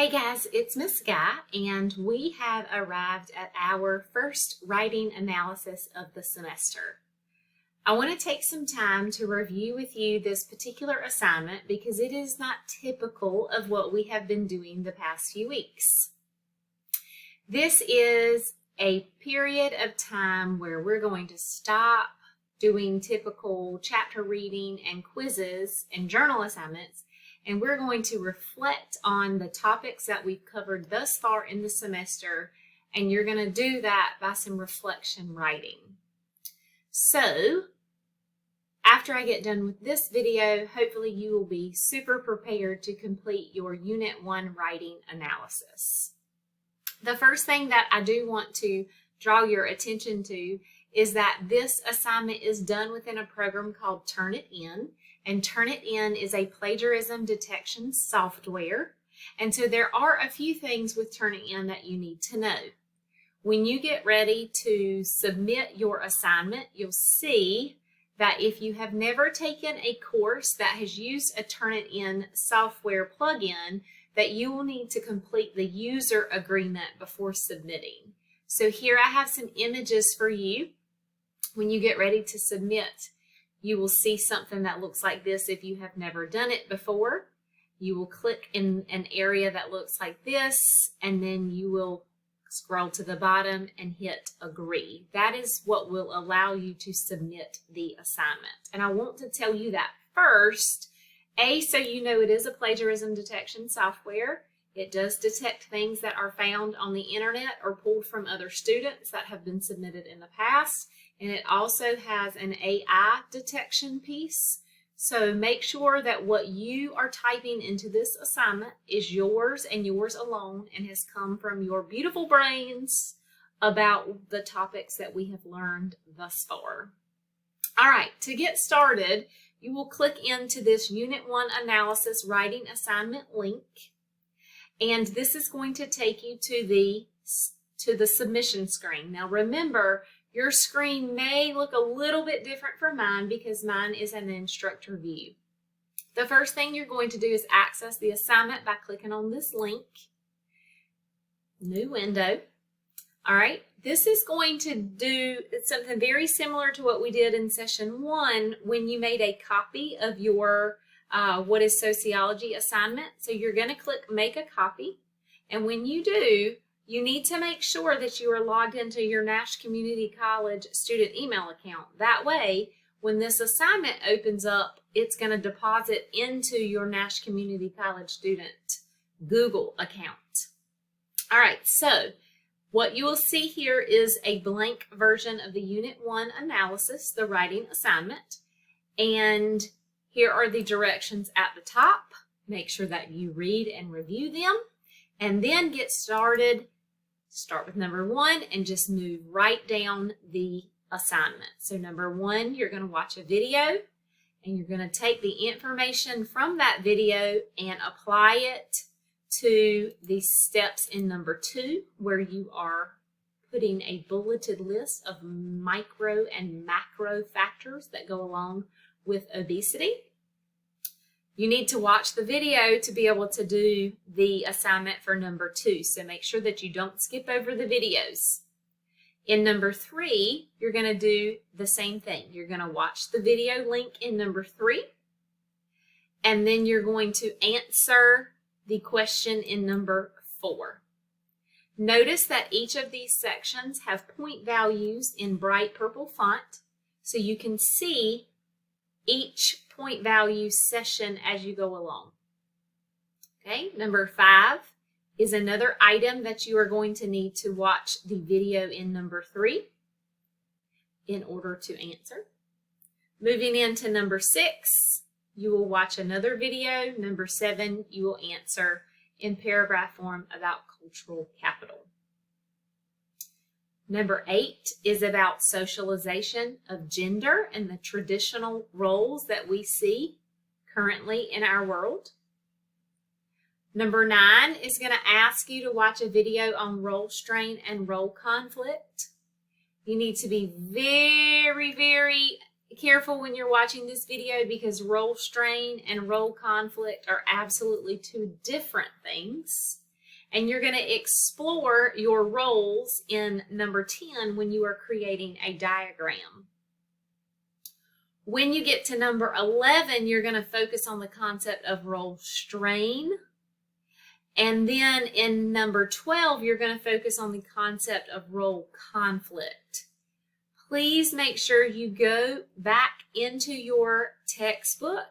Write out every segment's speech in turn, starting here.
Hey guys, it's Miss Guy, and we have arrived at our first writing analysis of the semester. I want to take some time to review with you this particular assignment because it is not typical of what we have been doing the past few weeks. This is a period of time where we're going to stop doing typical chapter reading and quizzes and journal assignments, and we're going to reflect on the topics that we've covered thus far in the semester, and you're going to do that by some reflection writing. So, after I get done with this video, hopefully you will be super prepared to complete your Unit 1 writing analysis. The first thing that I do want to draw your attention to is that this assignment is done within a program called Turnitin. And Turnitin is a plagiarism detection software. And so there are a few things with Turnitin that you need to know. When you get ready to submit your assignment, you'll see that if you have never taken a course that has used a Turnitin software plugin, that you will need to complete the user agreement before submitting. So here I have some images for you. When you get ready to submit, you will see something that looks like this if you have never done it before. You will click in an area that looks like this, and then you will scroll to the bottom and hit agree. That is what will allow you to submit the assignment. And I want to tell you that first, so you know it is a plagiarism detection software. It does detect things that are found on the internet or pulled from other students that have been submitted in the past. And it also has an AI detection piece. So make sure that what you are typing into this assignment is yours and yours alone and has come from your beautiful brains about the topics that we have learned thus far. All right, to get started, you will click into this Unit 1 Analysis Writing Assignment link. And this is going to take you to the submission screen. Now remember, your screen may look a little bit different from mine because mine is an instructor view. The first thing you're going to do is access the assignment by clicking on this link. New window. All right, this is going to do something very similar to what we did in session 1 when you made a copy of your What is Sociology assignment. So you're going to click Make a Copy, and when you do, you need to make sure that you are logged into your Nash Community College student email account. That way, when this assignment opens up, it's going to deposit into your Nash Community College student Google account. All right, so what you will see here is a blank version of the Unit 1 analysis, the writing assignment. And here are the directions at the top. Make sure that you read and review them, and then get started. Start with number 1 and just move right down the assignment. So number 1, you're going to watch a video, and you're going to take the information from that video and apply it to the steps in number 2, where you are putting a bulleted list of micro and macro factors that go along with obesity. You need to watch the video to be able to do the assignment for number 2. So make sure that you don't skip over the videos. In number 3, you're going to do the same thing. You're going to watch the video link in number 3, and then you're going to answer the question in number 4. Notice that each of these sections have point values in bright purple font, so you can see each point value session as you go along. Okay, number 5 is another item that you are going to need to watch the video in number 3 in order to answer. Moving into number 6, you will watch another video. Number 7, you will answer in paragraph form about cultural capital. Number 8 is about socialization of gender and the traditional roles that we see currently in our world. Number 9 is going to ask you to watch a video on role strain and role conflict. You need to be very, very careful when you're watching this video because role strain and role conflict are absolutely two different things. And you're going to explore your roles in number 10 when you are creating a diagram. When you get to number 11, you're going to focus on the concept of role strain. And then in number 12, you're going to focus on the concept of role conflict. Please make sure you go back into your textbook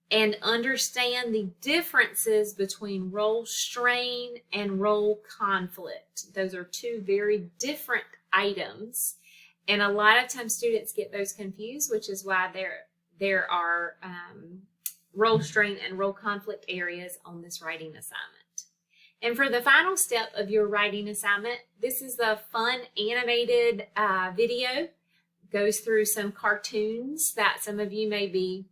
and understand the differences between role strain and role conflict. Those are two very different items, and a lot of times students get those confused, which is why there are role strain and role conflict areas on this writing assignment. And for the final step of your writing assignment, this is a fun animated video. Goes through some cartoons that some of you may be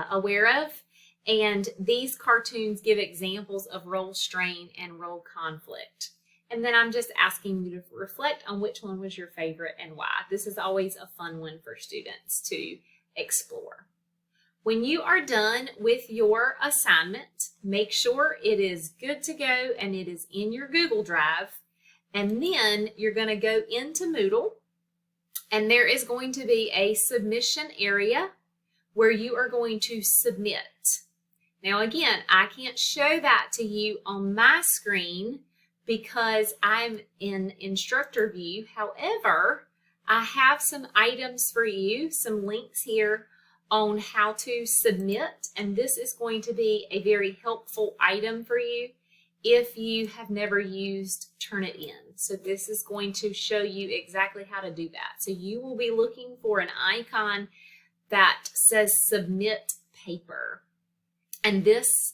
aware of, and these cartoons give examples of role strain and role conflict. And then I'm just asking you to reflect on which one was your favorite and why. This is always a fun one for students to explore. When you are done with your assignment, make sure it is good to go and it is in your Google Drive. And then you're going to go into Moodle, and there is going to be a submission area where you are going to submit. Now again, I can't show that to you on my screen because I'm in instructor view. However, I have some items for you, some links here on how to submit, and this is going to be a very helpful item for you if you have never used Turnitin. So this is going to show you exactly how to do that. So you will be looking for an icon that says submit paper. And this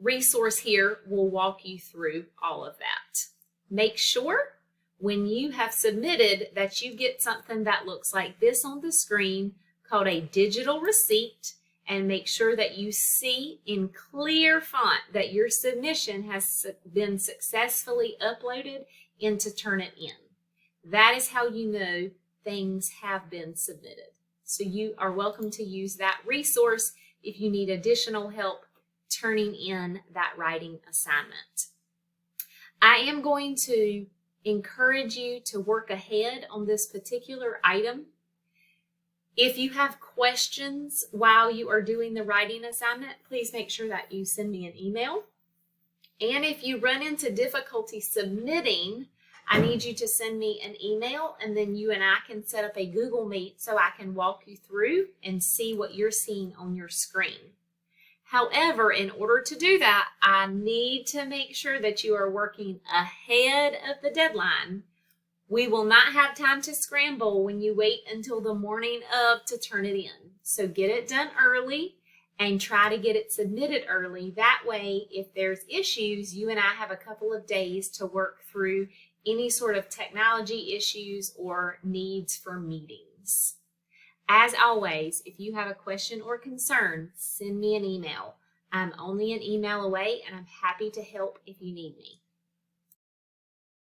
resource here will walk you through all of that. Make sure when you have submitted that you get something that looks like this on the screen called a digital receipt, and make sure that you see in clear font that your submission has been successfully uploaded into Turnitin. That is how you know things have been submitted. So you are welcome to use that resource if you need additional help turning in that writing assignment. I am going to encourage you to work ahead on this particular item. If you have questions while you are doing the writing assignment, please make sure that you send me an email. And if you run into difficulty submitting, I need you to send me an email, and then you and I can set up a Google Meet so I can walk you through and see what you're seeing on your screen. However, in order to do that, I need to make sure that you are working ahead of the deadline. We will not have time to scramble when you wait until the morning of to turn it in. So get it done early and try to get it submitted early. That way, if there's issues, you and I have a couple of days to work through any sort of technology issues or needs for meetings. As always, if you have a question or concern, send me an email. I'm only an email away, and I'm happy to help if you need me.